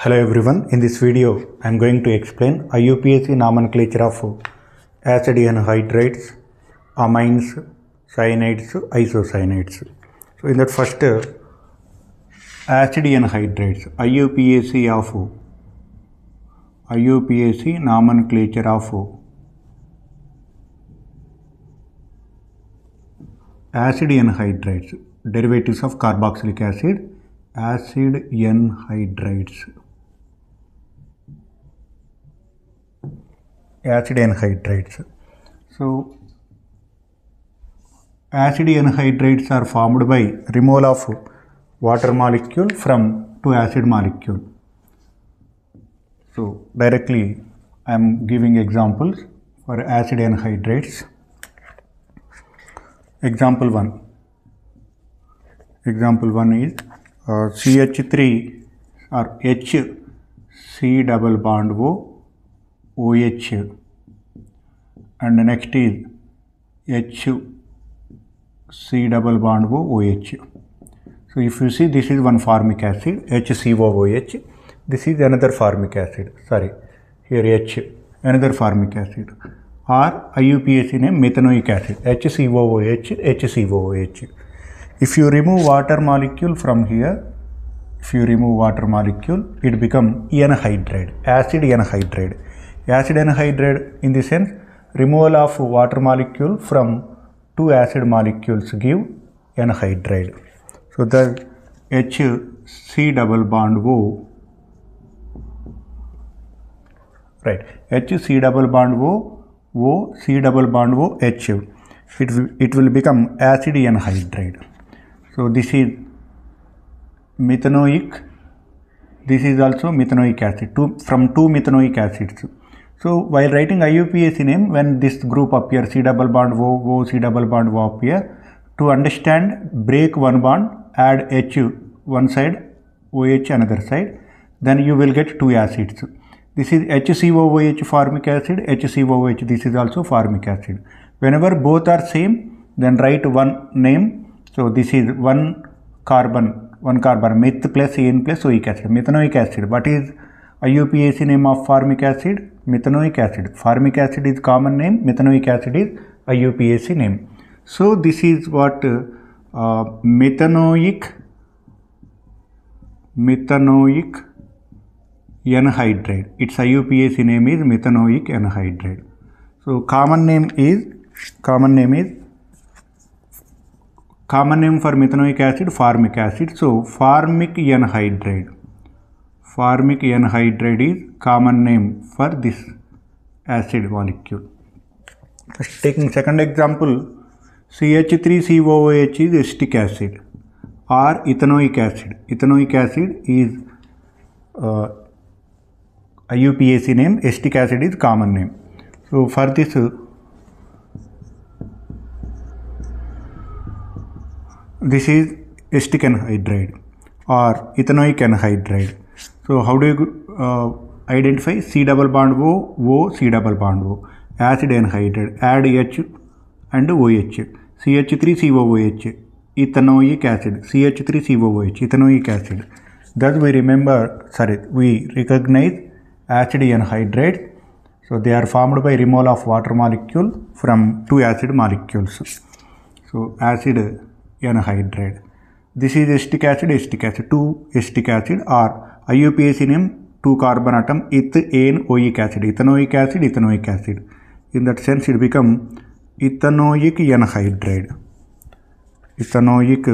Hello everyone, in this video I am going to explain IUPAC nomenclature of acid anhydrides, amines, cyanides, isocyanates. So in that first acid anhydrides, IUPAC nomenclature of acid anhydrides, derivatives of carboxylic acid, acid anhydrides. So acid anhydrides are formed by removal of water molecule from to acid molecule. So directly I am giving examples for acid anhydrides. Example 1 is CH3 or H C double bond O OH, and next is H C double bond O OH. So if you see, this is one formic acid HCOOH, this is another formic acid, here H, another formic acid, or IUPAC name methanoic acid HCOOH. If you remove water molecule from here, it become anhydride, acid anhydride. Acid anhydride in the sense removal of water molecule from two acid molecules give anhydride. So the HC double bond O, HC double bond O C double bond O H, it will become acid anhydride. So this is methanoic, this is also methanoic acid, from two methanoic acids. So while writing IUPAC name, when this group appears, C double bond O, C double bond O appear, to understand, break one bond, add H one side, OH another side, then you will get two acids. This is HCOOH formic acid, HCOOH, this is also formic acid. Whenever both are same, then write one name. So this is one carbon, meth plus N plus oic acid, methanoic acid. What is IUPAC name of formic acid? Methanoic acid. Formic acid is common name, methanoic acid is IUPAC name. So this is what methanoic anhydride. Its IUPAC name is methanoic anhydride. So common name for methanoic acid, formic acid. So formic anhydride is common name for this acid molecule. Taking second example, CH3COOH is acetic acid or ethanoic acid. Ethanoic acid is IUPAC name, acetic acid is common name. So for this, this is acetic anhydride or ethanoic anhydride. So how do you identify? C double bond O, C double bond O, acid anhydride, add H and OH, CH3COOH, ethanoic acid, CH3COOH, ethanoic acid. Thus we recognize acid anhydride. So they are formed by removal of water molecule from two acid molecules. So acid anhydride. This is acetic acid, two acetic acid, or IUPAC name, two carbon atom, ethanoic acid, ethanoic acid. In that sense, it become ethanoic anhydride. Ethanoic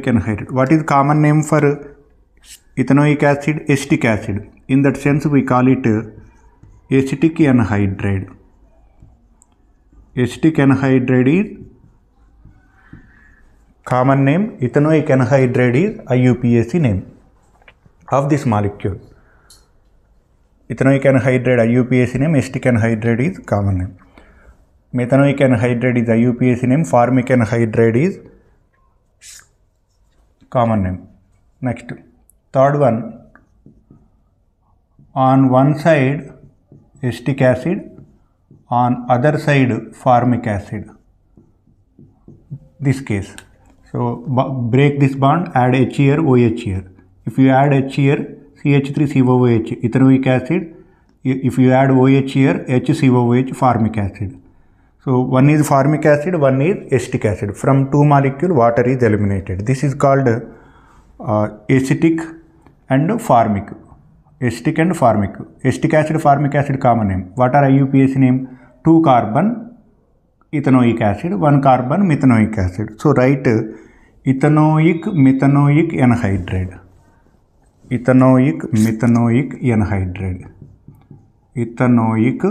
anhydride. What is common name for ethanoic acid? Acetic acid. In that sense, we call it acetic anhydride. Acetic anhydride is common name, ethanoic anhydride is IUPAC name of this molecule. Ethanoic anhydride IUPAC name, acetic anhydride is common name. Methanoic anhydride is IUPAC name, formic anhydride is common name. Next, third one, on one side acetic acid, on other side formic acid, this case. So break this bond, add H here, OH here. If you add H here, CH3COOH, ethanoic acid. If you add OH here, HCOOH, formic acid. So one is formic acid, one is acetic acid. From two molecule, water is eliminated. This is called acetic and formic. Acetic and formic. Acetic acid, formic acid common name. What are IUPAC name? 2 carbon ethanoic acid, 1 carbon methanoic acid. So write ethanoic methanoic anhydride. Ethanoic methanoic anhydride. Ethanoic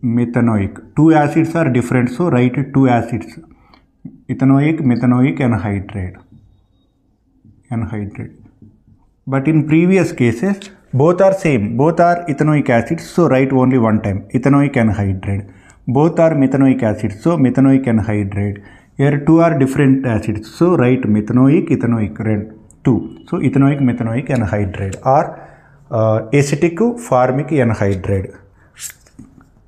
methanoic. Two acids are different, so write 2 acids. Ethanoic methanoic anhydride. Anhydride. But in previous cases, both are same. Both are ethanoic acids, so write only one time. Ethanoic anhydride. Both are methanoic acids, so methanoic anhydride. Here 2 are different acids, so write methanoic, ethanoic, 2. So ethanoic methanoic anhydride or acetic formic anhydride.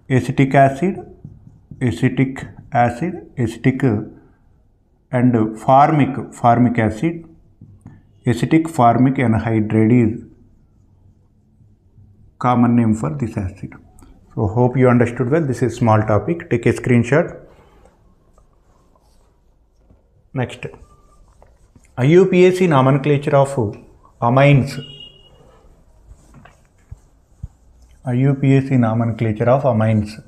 Acetic acid, acetic and formic acid. Acetic formic anhydride is common name for this acid. So hope you understood well. This is small topic. Take a screenshot. Next, IUPAC nomenclature of amines. IUPAC nomenclature of amines.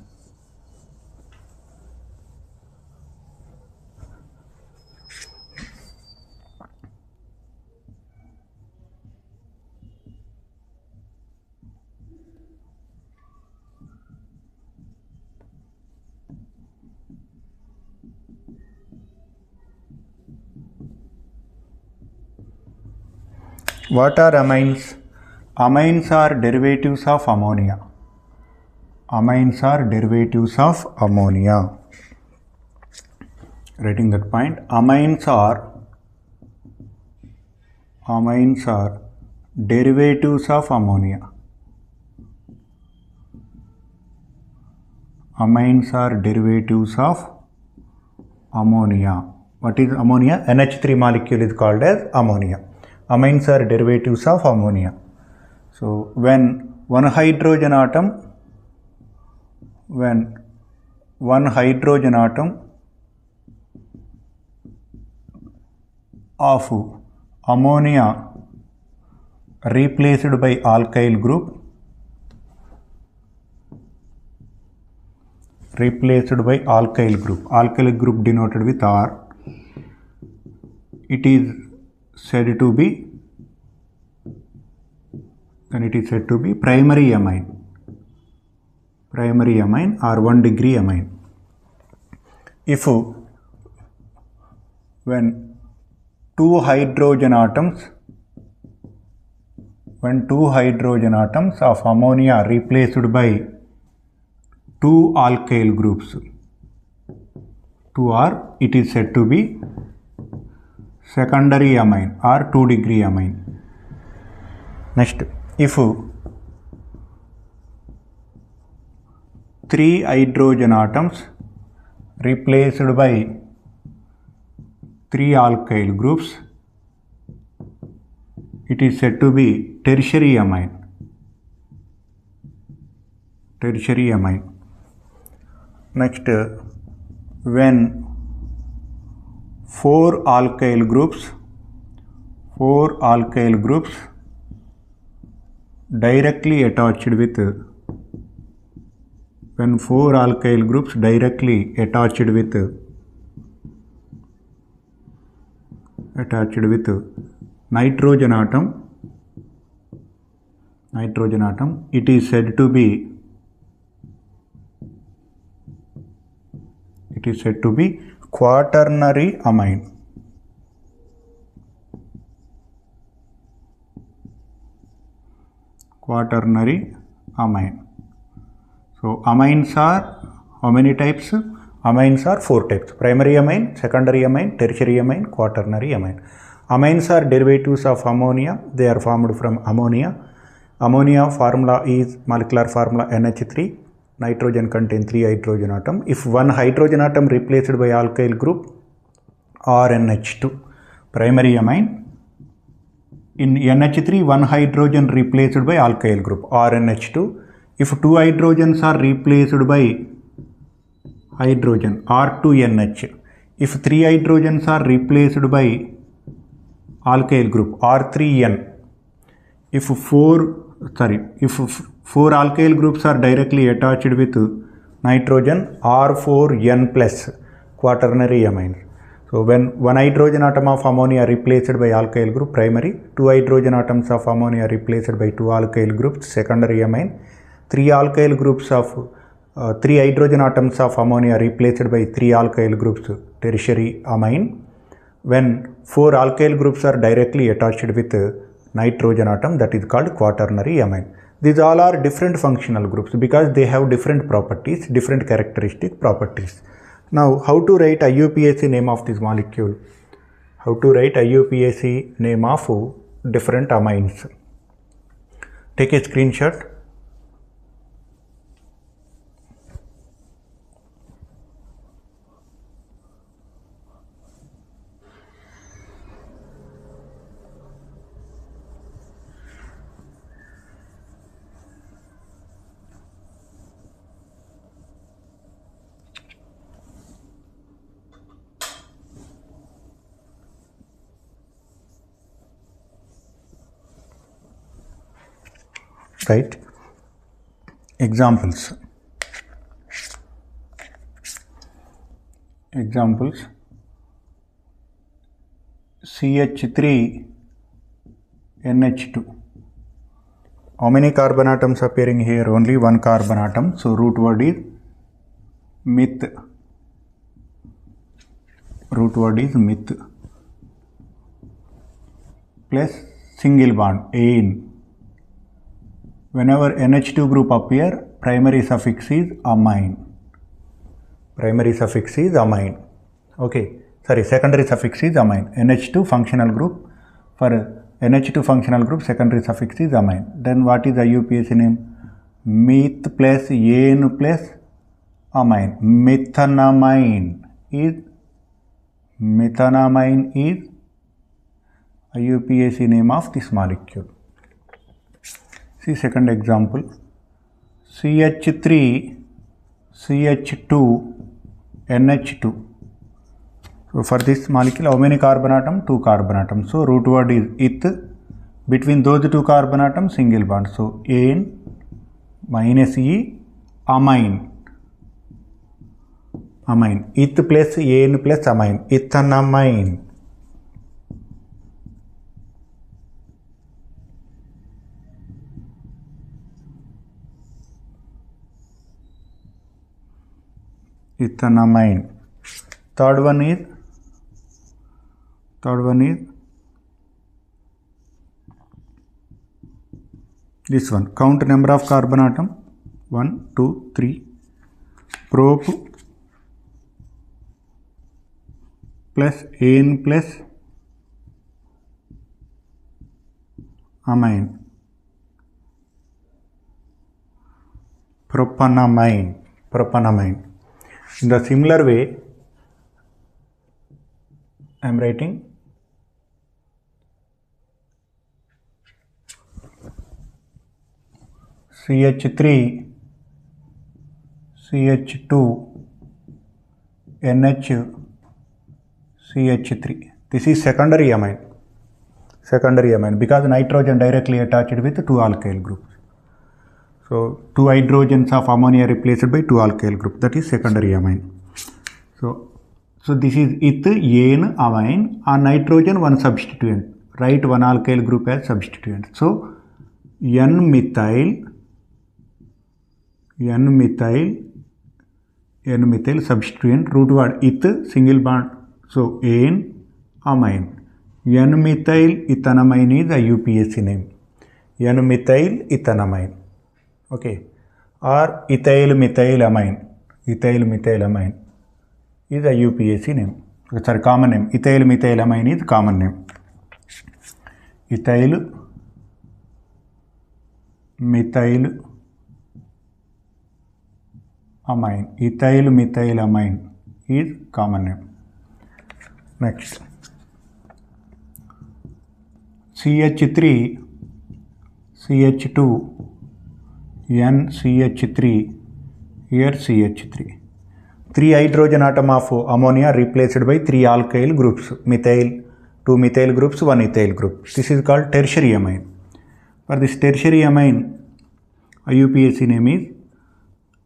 What are amines? Amines are derivatives of ammonia. Amines are derivatives of ammonia. Writing that point. Amines are derivatives of ammonia. Amines are derivatives of ammonia. What is ammonia? NH3 molecule is called as ammonia. Amines are derivatives of ammonia. So when one hydrogen atom of ammonia replaced by alkyl group, alkyl group denoted with R, it is said to be primary amine or 1 degree amine. If when two hydrogen atoms of ammonia replaced by 2 alkyl groups, 2R, it is said to be secondary amine or 2 degree amine. Next, if 3 hydrogen atoms replaced by 3 alkyl groups, it is said to be tertiary amine. Next, when 4 alkyl groups directly attached with 'nitrogen atom, it is said to be quaternary amine. So amines are how many types? Amines are 4 types: primary amine, secondary amine, tertiary amine, quaternary amine. Amines are derivatives of ammonia. They are formed from ammonia. Ammonia formula is molecular formula NH3. Nitrogen contains 3 hydrogen atom. If one hydrogen atom replaced by alkyl group RNH2, primary amine. In NH3, one hydrogen replaced by alkyl group RNH2. If 2 hydrogens are replaced by hydrogen R2NH. If 3 hydrogens are replaced by alkyl group R3N. If 4 alkyl groups are directly attached with nitrogen R4N plus quaternary amines. So when one hydrogen atom of ammonia replaced by alkyl group primary, 2 hydrogen atoms of ammonia replaced by 2 alkyl groups secondary amine, 3 hydrogen atoms of ammonia replaced by 3 alkyl groups tertiary amine. When 4 alkyl groups are directly attached with nitrogen atom, that is called quaternary amine. These all are different functional groups because they have different properties, different characteristic properties. Now, how to write IUPAC name of this molecule? How to write IUPAC name of different amines? Take a screenshot. Right? Examples. CH3 NH2. How many carbon atoms appearing here? Only one carbon atom. So root word is meth. Plus single bond ane. Whenever NH2 group appear, primary suffix is amine. Okay. Secondary suffix is amine. NH2 functional group. For NH2 functional group, secondary suffix is amine. Then what is IUPAC name? Meth plus ane plus amine. Methanamine is IUPAC name of this molecule. See second example. CH3 CH2 NH2. So for this molecule, how many carbon atom? 2 carbon atoms. So root word is eth. Between those 2 carbon atoms, single bond. So ane minus e amine. Eth plus ane plus amine. Ethanamine. Ethanamine. Third one is this one. Count number of carbon atom. 1, 2, 3. Prop plus ane plus amine. Propanamine. In the similar way, I am writing CH3 CH2 NH CH3. This is secondary amine because nitrogen directly attached with 2 alkyl groups. So 2 hydrogens of ammonia replaced by 2 alkyl group, that is secondary amine. So this is eth, ane, amine, and nitrogen one substituent. Write one alkyl group as substituent. So N-methyl substituent, root word eth, single bond. So ane, amine. N-methyl ethanamine is IUPAC name. N-methyl ethanamine. Okay. Or ethyl methyl amine is IUPAC name. Sorry, common name. Ethyl methyl amine is common name. Ethyl methyl amine. Ethyl methyl amine is common name. Next, CH3 CH2 NCH3, here CH3. 3 hydrogen atom of ammonia replaced by 3 alkyl groups, methyl, 2 methyl groups, 1 ethyl group. This is called tertiary amine. For this tertiary amine, IUPAC name is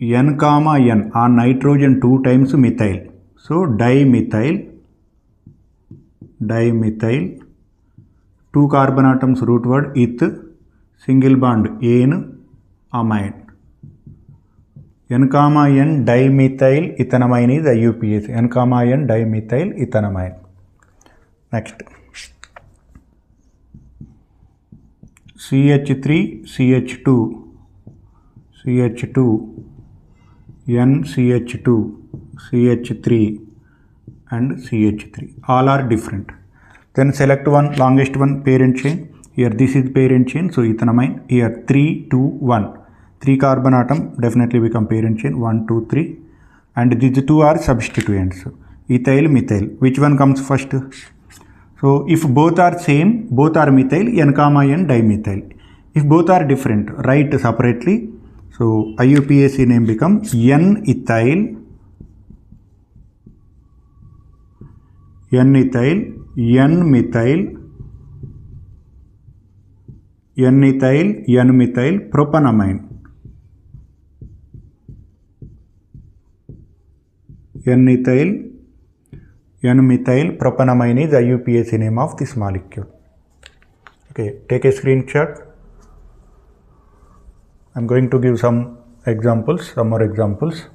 N, N, on nitrogen 2 times methyl. So dimethyl, 2 carbon atoms root word eth, single bond ane, amine. N, N dimethyl ethanamine is IUPAC. N, N dimethyl ethanamine. Next, CH3 CH2 NCH2 CH3 and CH3, all are different. Then select one, longest one, parent chain. Here this is parent chain, so ethanamine. Here 3 2 1, 3 carbon atom definitely become parent chain, 1 2 3, and these two are substituents, ethyl methyl. Which one comes first? So if both are same, both are methyl, N, N dimethyl. If both are different, write separately. So IUPAC name becomes N ethyl, N methyl, propanamine. N-methyl propanamine is IUPAC name of this molecule. Okay, take a screenshot. I'm going to give some examples, some more examples.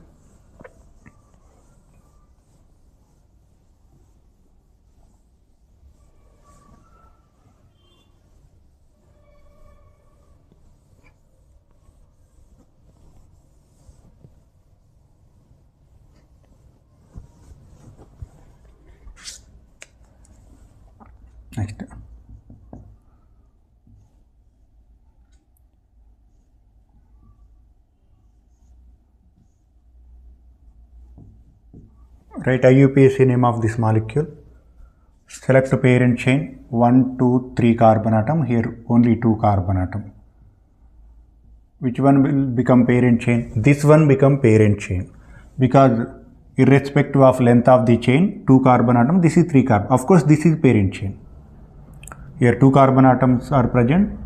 Next, write IUPAC name of this molecule. Select the parent chain, 1 2 3 carbon atom. Here only 2 carbon atom. Which one will become parent chain? This one become parent chain, because irrespective of length of the chain, 2 carbon atom, this is 3 carbon. Of course this is parent chain. Here 2 carbon atoms are present,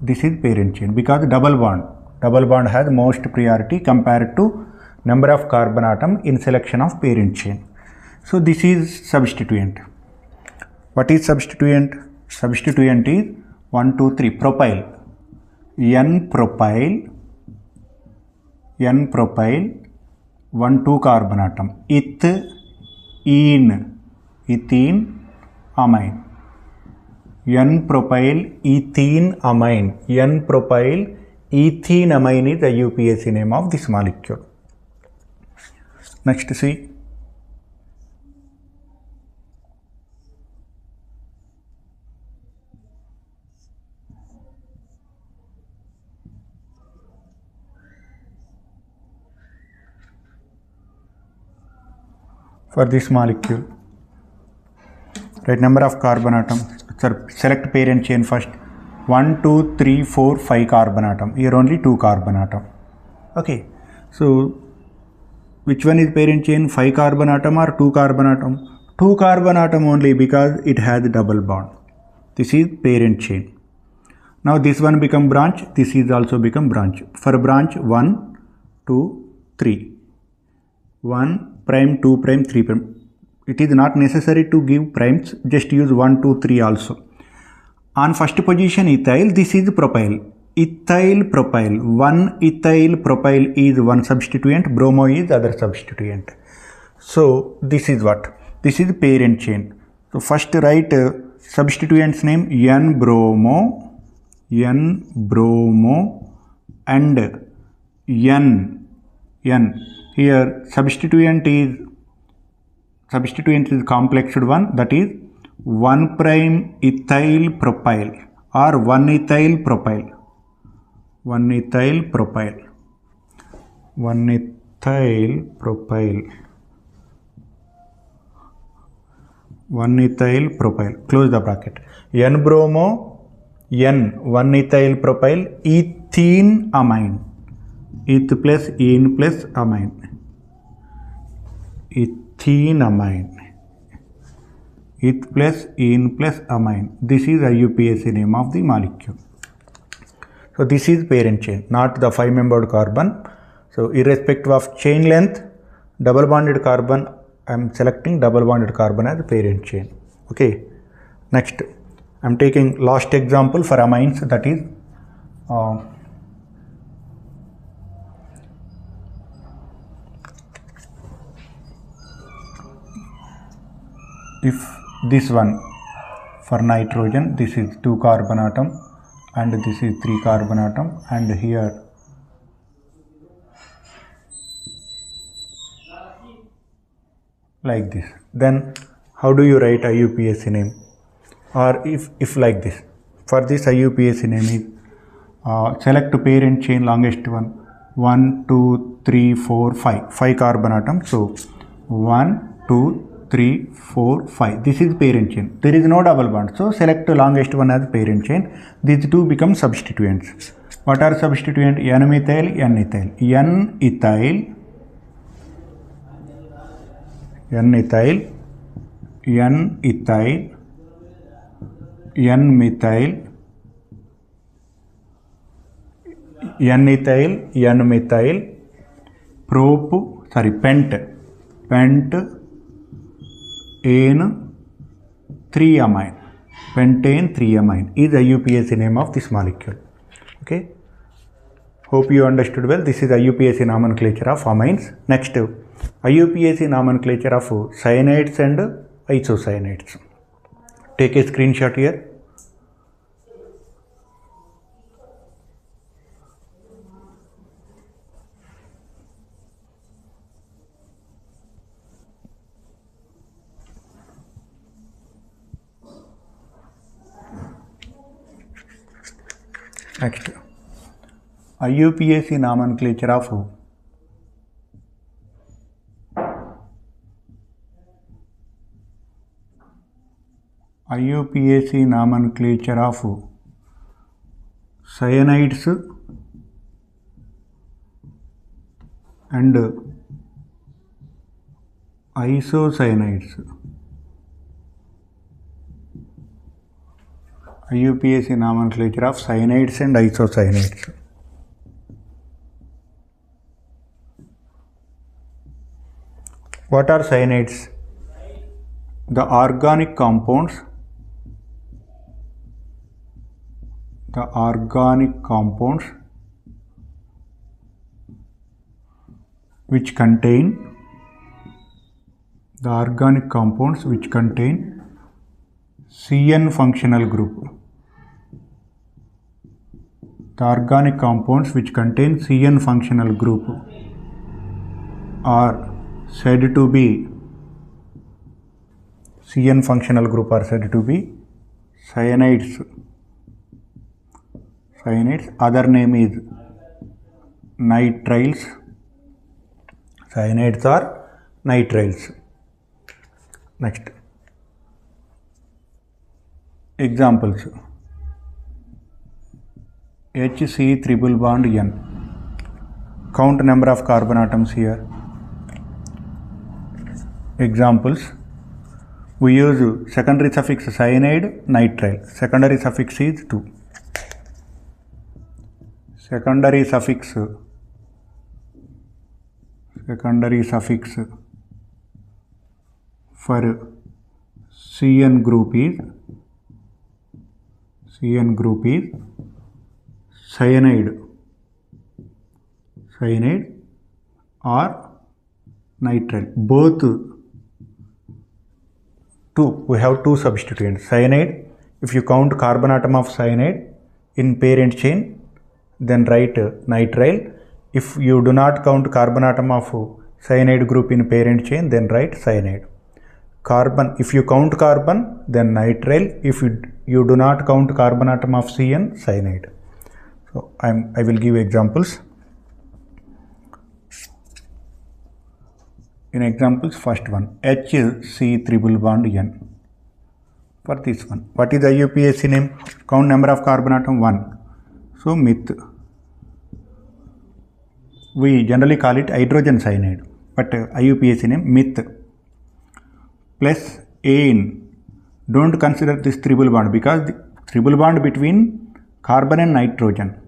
this is parent chain, because double bond has most priority compared to number of carbon atom in selection of parent chain. So this is substituent. What is substituent? Substituent is 1 2 3 propyl, N-propyl, 1 2 carbon atom, ethene amine. N-propyl ethene amine. N-propyl ethene amine is the IUPAC name of this molecule. Next, see. For this molecule, write number of carbon atoms. Select parent chain first. 1 2 3 4 5 carbon atom. Here only 2 carbon atom. Okay, so which one is parent chain? 5 carbon atom or 2 carbon atom? 2 carbon atom only, because it has double bond. This is parent chain. Now this one become branch, this is also become branch. For branch 1 2 3, 1 prime, 2 prime, 3 prime. It is not necessary to give primes, just use 1 2 3 also. On first position ethyl, this is propyl. Ethyl propyl, 1 ethyl propyl is one substituent, bromo is other substituent. So this is what? This is parent chain. So first write substituent's name N-bromo and N. Here substituent is complexed one, that is 1 prime ethyl propyl or 1 ethyl propyl. 1-ethyl propyl, 1-ethyl propyl, 1-ethyl propyl, close the bracket, N-bromo, N, 1-ethyl propyl, ethene amine, eth plus ene plus amine, ethene amine, eth plus ene plus amine. This is IUPAC name of the molecule. So this is parent chain, not the 5-membered carbon. So irrespective of chain length, double bonded carbon, I am selecting double bonded carbon as parent chain. Okay. Next, I am taking last example for amines, that is if this one for nitrogen, this is 2 carbon atom and this is 3 carbon atom, and here like this, then how do you write IUPAC name? Or if like this, for this IUPAC name is select parent chain longest one, 1 2 3 4 5 carbon atom. So 1 2 3 4 5, this is parent chain, there is no double bond, so select longest one as parent chain. These two become substituents. What are substituent? N-methyl, N-ethyl, N-ethyl, N-ethyl, N-ethyl, N-methyl, N-ethyl, N-methyl, pent, ane 3-amine, pentane 3-amine is IUPAC name of this molecule. Okay. Hope you understood well. This is IUPAC nomenclature of amines. Next, IUPAC nomenclature of cyanides and isocyanates. Take a screenshot here. Next, IUPAC nomenclature of cyanides and isocyanides. IUPAC nomenclature of cyanides and isocyanides. What are cyanides? The organic compounds which contain CN functional group. The organic compounds which contain CN functional group are said to be cyanides. Other name is nitriles. Cyanides are nitriles. Next, examples: HC triple bond N. Count number of carbon atoms here. Examples: we use secondary suffix cyanide, nitrile. Secondary suffix is 2. Secondary suffix for CN group is cyanide or nitrile. Both two, we have two substituents. Cyanide, if you count carbon atom of cyanide in parent chain, then write nitrile. If you do not count carbon atom of cyanide group in parent chain, then write cyanide. Carbon, if you count carbon, then nitrile. If you do not count carbon atom of CN, cyanide. So So I will give examples. In examples, first one, HC triple bond N. For this one, what is the IUPAC name? Count number of carbon atom 1. So meth. We generally call it hydrogen cyanide, but IUPAC name meth. Plus ane. Don't consider this triple bond because the triple bond between carbon and nitrogen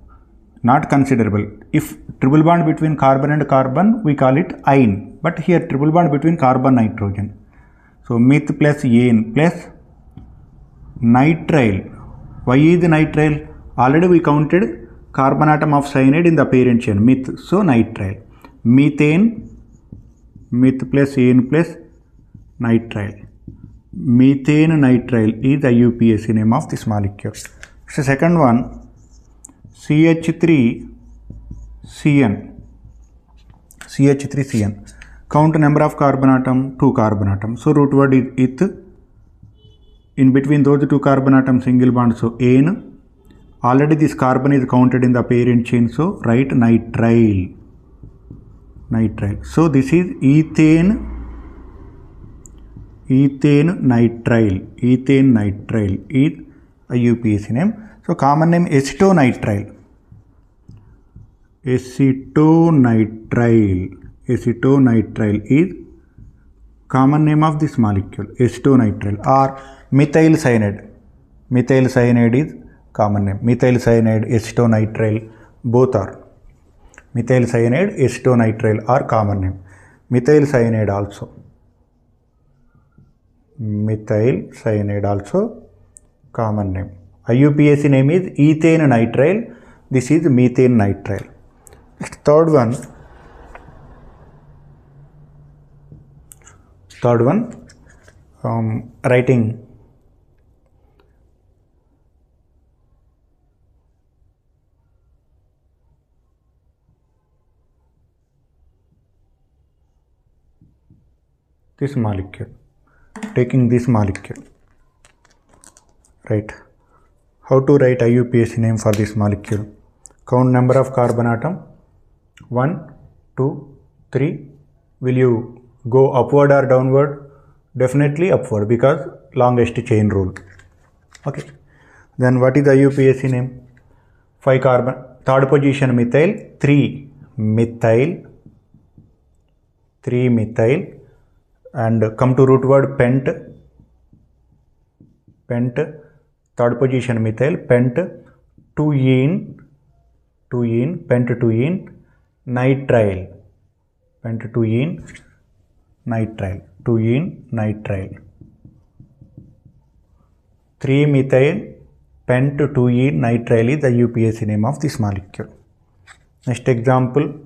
not considerable. If triple bond between carbon and carbon, we call it ine, but here triple bond between carbon nitrogen. So meth plus ane plus nitrile. Why is nitrile? Already we counted carbon atom of cyanide in the parent chain, meth. So nitrile. Methane, meth plus ane plus nitrile. Methane nitrile is the IUPAC name of this molecule. So second one, CH3CN. CH3CN. Count number of carbon atom, 2 carbon atom. So root word is ith. In between those 2 carbon atom, single bond. So ane. Already this carbon is counted in the parent chain. So write nitrile. Nitrile. So this is ethane nitrile. Ethane nitrile is IUPAC name. So common name acetonitrile. Acetonitrile is common name of this molecule. Acetonitrile or methyl cyanide. Methyl cyanide is common name. Methyl cyanide, acetonitrile, both are. Methyl cyanide, acetonitrile are common name. Methyl cyanide also. Methyl cyanide also common name. IUPAC name is ethane nitrile. This is methane nitrile. Third one, writing this molecule, taking this molecule, right? How to write IUPAC name for this molecule? Count number of carbon atom, 1, 2, 3. Will you go upward or downward? Definitely upward because longest chain rule. Okay. Then what is the IUPAC name? 5 carbon, third position methyl, 3 methyl, and come to root word pent, third position methyl, pent, 2ene, pent 2ene, nitrile, pent 2ene, nitrile, 3 methyl, pent 2ene nitrile is the IUPAC name of this molecule. Next example.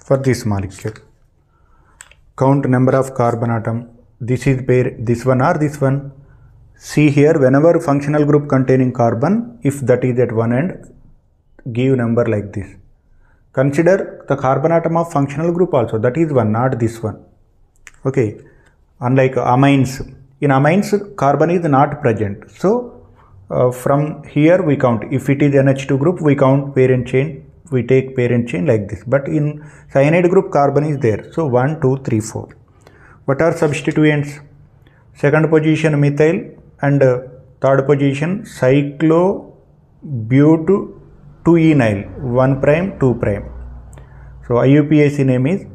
For this molecule, count number of carbon atom. This is pair, this one or this one. See here, whenever functional group containing carbon, if that is at one end, give number like this. Consider the carbon atom of functional group also, that is one, not this one. Okay, unlike amines. In amines, carbon is not present. So from here we count. If it is NH2 group, we count parent chain. We take parent chain like this. But in cyanide group, carbon is there. So 1, 2, 3, 4. What are substituents? Second position methyl and third position cyclobutylene, 1 prime, 2 prime. So IUPAC name is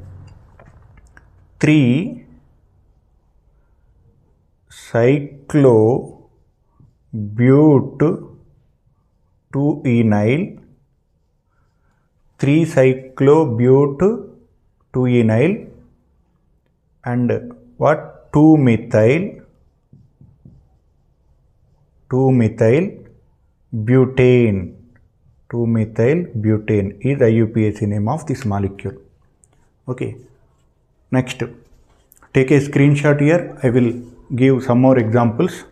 3 cyclobutylene, 3 cyclobutylene and what? 2 methyl butane. 2 methyl butane is IUPAC name of this molecule. Okay. Next, take a screenshot here. I will give some more examples.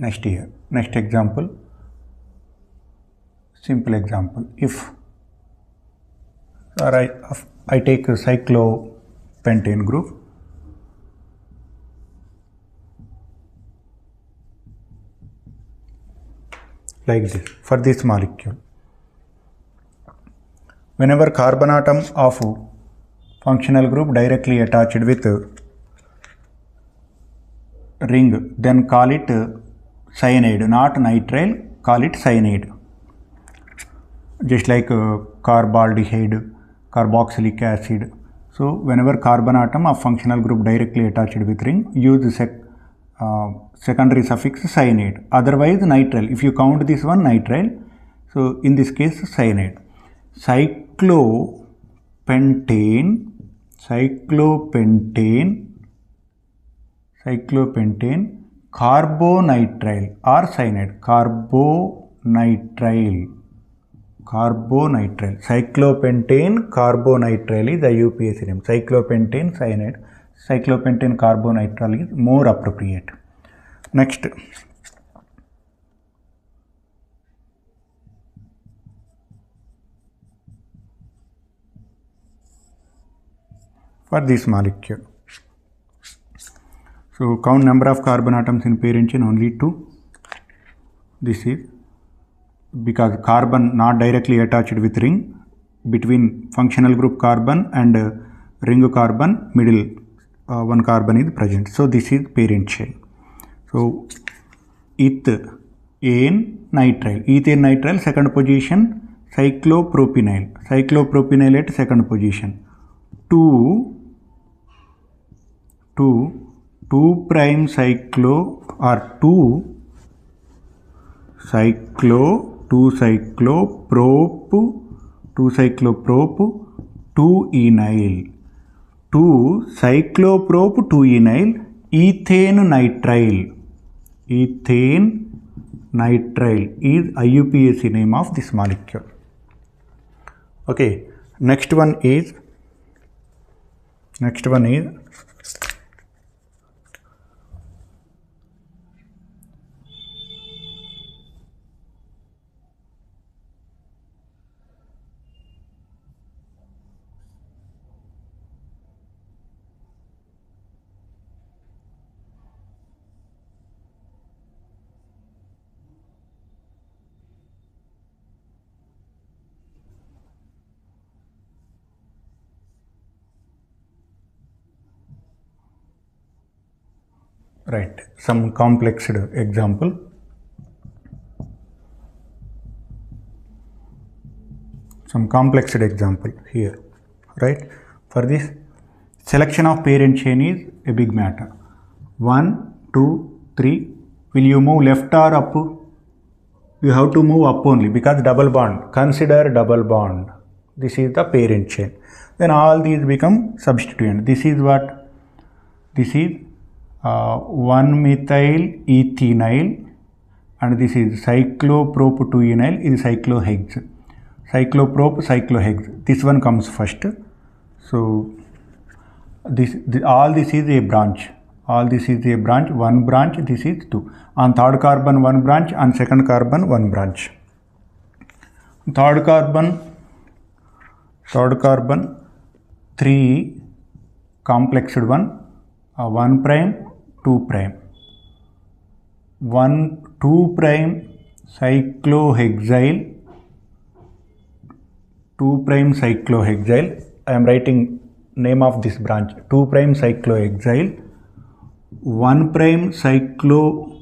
Next here, next example, simple example. If I take a cyclopentane group, like this for this molecule. Whenever carbon atom of functional group directly attached with ring, then call it cyanide, not nitrile, call it cyanide. Just like carbaldehyde, carboxylic acid. So whenever carbon atom of functional group directly attached with ring, use the secondary suffix cyanide. Otherwise nitrile. If you count this one, nitrile. So in this case, cyanide. Cyclopentane, carbonitrile or cyanide. Carbonitrile. Cyclopentane carbonitrile is IUPAC name. Cyclopentane cyanide. Cyclopentane carbonitrile is more appropriate. Next, for this molecule. So count number of carbon atoms in parent chain, only 2. This is because carbon not directly attached with ring, between functional group carbon and ring carbon, middle one carbon is present. So this is parent chain. So ethane nitrile, second position, cyclopropanyl at second position. 2 prime cyclo or 2 cycloprop 2 enyl, 2 cycloprop 2 enyl ethane nitrile is IUPAC name of this molecule. Okay, next one is right, some complexed example. Some complexed example here, right? For this, selection of parent chain is a big matter. 1, 2, 3. Will you move left or up? You have to move up only because double bond. Consider double bond. This is the parent chain. Then all these become substituent. This is what? This is 1-methyl ethenyl, and this is cycloprop 2-enyl is cyclohex. Cycloprop, cyclohex. This one comes first. So all this is a branch. All this is a branch. One branch. This is 2. On third carbon, one branch. On second carbon, one branch. Third carbon, 3 complexed one. 1 prime, 2 prime. 2 prime cyclohexyl. 2 prime cyclohexyl. I am writing name of this branch. 2 prime cyclohexyl. 1 prime cycloprop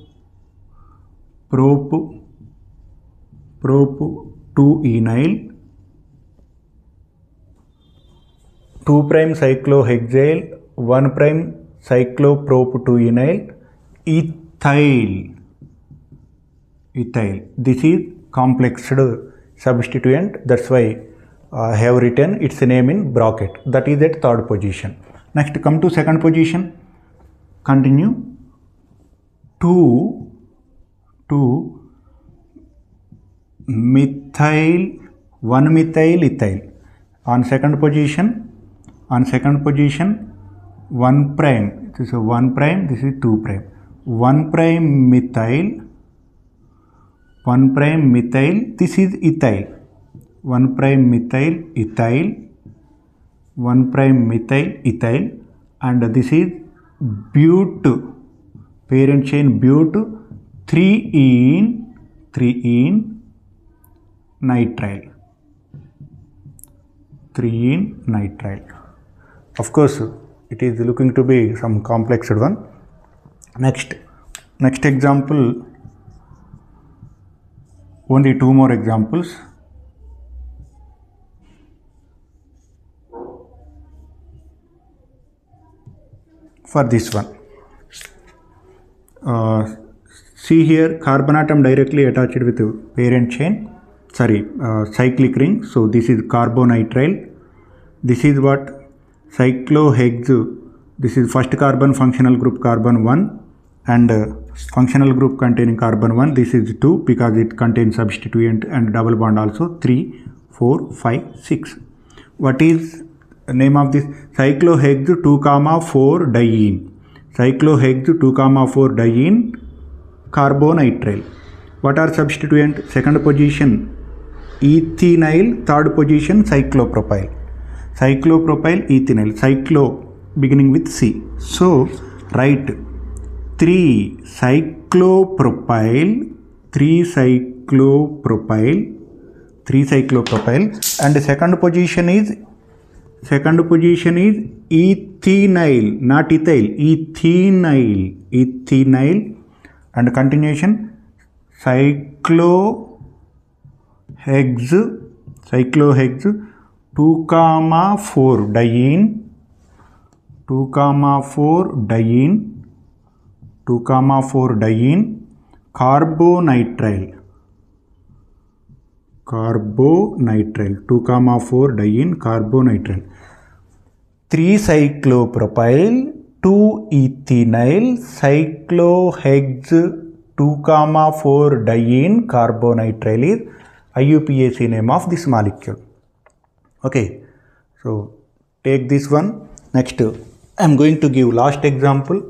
2-enyl. 2' cyclohexyl, 1' cyclopropenenyl, ethyl. This is complexed substituent. That's why I have written its name in bracket. That is at third position. Next, come to second position. Continue. 2 methyl, 1 methyl ethyl. On second position, 1', this is 1', this is 2'. 1' methyl, 1' methyl, this is ethyl. 1' methyl ethyl, 1' methyl ethyl, and this is but, parent chain but, 3-ene nitrile. 3-ene nitrile. Of course, it is looking to be some complexed one. Next example, only 2 more examples. For this one, see here, carbon atom directly attached with parent chain, cyclic ring. So this is carbonitrile. This is what? Cyclohex. This is first carbon, functional group carbon 1, and functional group containing carbon 1. This is 2 because it contains substituent and double bond also. 3, 4, 5, 6. What is the name of this? Cyclohex 2,4 diene. Cyclohex 2,4 diene carbonitrile. What are substituent? Second position ethynyl, third position cyclopropyl. Ethynyl, cyclo beginning with C. So write 3 cyclopropyl, and second position is ethynyl, not ethyl, ethynyl, and continuation cyclohex 2,4 diene, carbonitrile, 2,4 diene carbonitrile. 3 cyclopropyl, 2 ethynyl, cyclohex 2,4 diene carbonitrile is IUPAC name of this molecule. Okay, so take this one. Next, I am going to give last example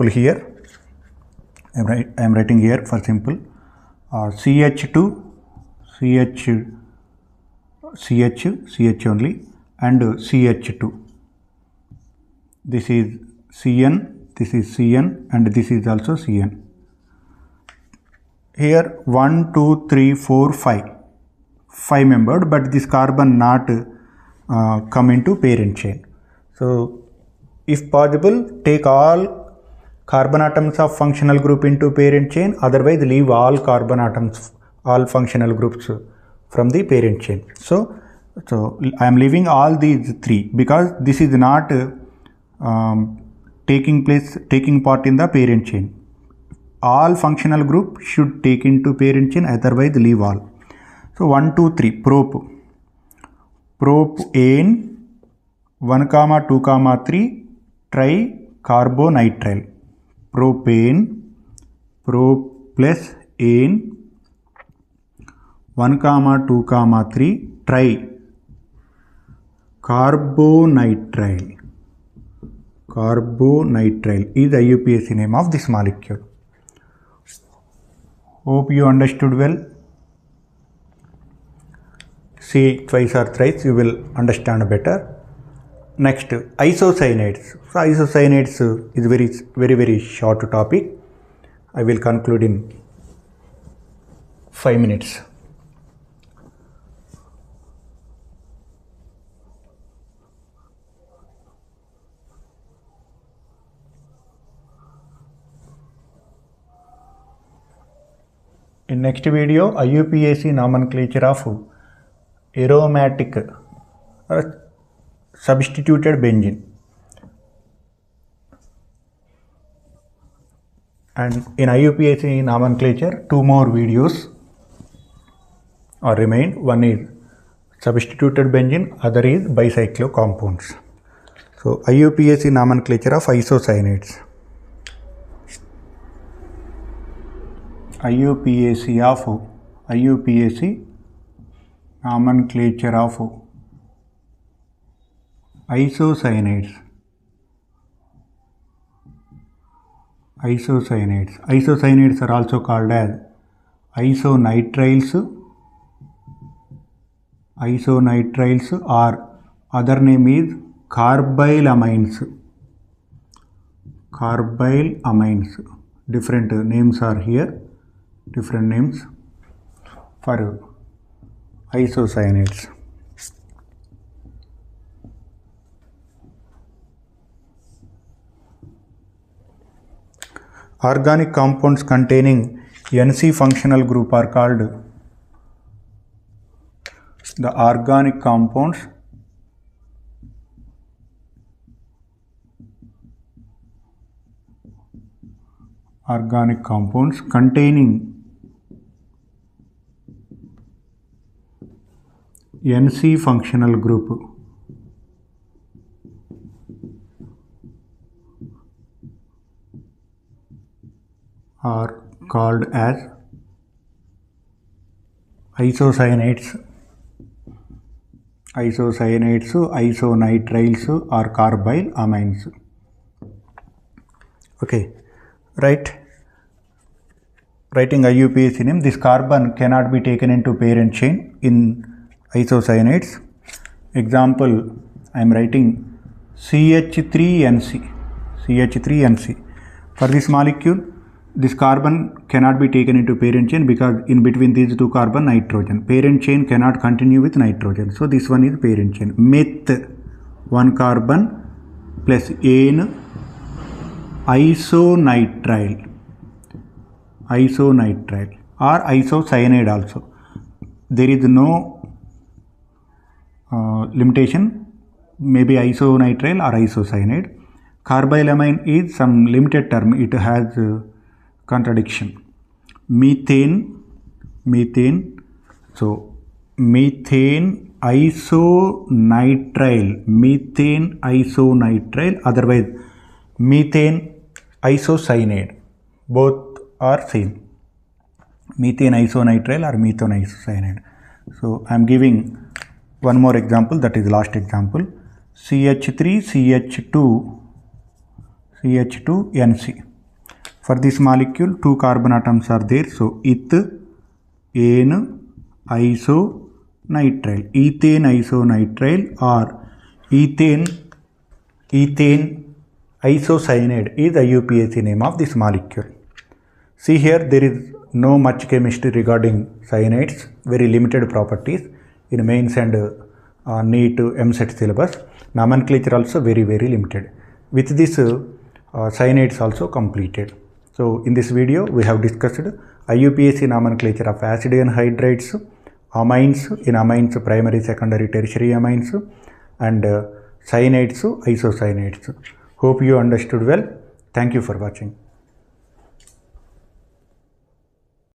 here. I am writing here for simple. CH2, CH only, and CH2. This is Cn, and this is also Cn. Here 1, 2, 3, 4, 5 membered, but this carbon not come into parent chain. So if possible, take all carbon atoms of functional group into parent chain, otherwise leave all carbon atoms, all functional groups from the parent chain. So I am leaving all these 3 because this is not taking part in the parent chain. All functional group should take into parent chain, otherwise leave all. So 1, 2, 3 propane, 1, 2, 3 tricarbonitrile. Propane, plus ane, 1, 2, 3 tricarbonitrile. Carbonitrile is the IUPAC name of this molecule. Hope you understood well. See twice or thrice, you will understand better. Next, isocyanates. So isocyanates is very short topic. I will conclude in 5 minutes. In next video, IUPAC nomenclature of aromatic substituted benzene. And in IUPAC nomenclature, two more videos are remained. One is substituted benzene, other is bicyclo compounds. So IUPAC nomenclature of isocyanates. IUPAC nomenclature of isocyanates. Isocyanates are also called as isonitriles, or other name is carbylamines. Different names are here. Different names for isocyanates. Organic compounds containing NC functional group are called the organic compounds containing NC functional group are called as isocyanates, isonitriles or carbylamines. Okay, writing IUPAC name. This carbon cannot be taken into parent chain in isocyanates. Example, I am writing CH3NC. For this molecule, this carbon cannot be taken into parent chain because in between these two carbon, nitrogen. Parent chain cannot continue with nitrogen. So this one is parent chain. Meth, one carbon plus ane, isonitrile or isocyanide also. There is no limitation, maybe isonitrile or isocyanide. Carbylamine is some limited term, it has contradiction. Methane, so methane isonitrile, otherwise methane isocyanide, both are same. Methane isonitrile or methane isocyanide. So I am giving one more example, that is last example. CH3CH2NC. For this molecule, two carbon atoms are there. So ethane isonitrile, or ethane isocyanide is the IUPAC name of this molecule. See here, there is no much chemistry regarding cyanides, very limited properties in mains and NEET MSET syllabus. Nomenclature also very limited. With this, cyanides also completed. So in this video, we have discussed IUPAC nomenclature of acid anhydrides, amines, in amines primary, secondary, tertiary amines, and cyanides, isocyanates. Hope you understood well. Thank you for watching.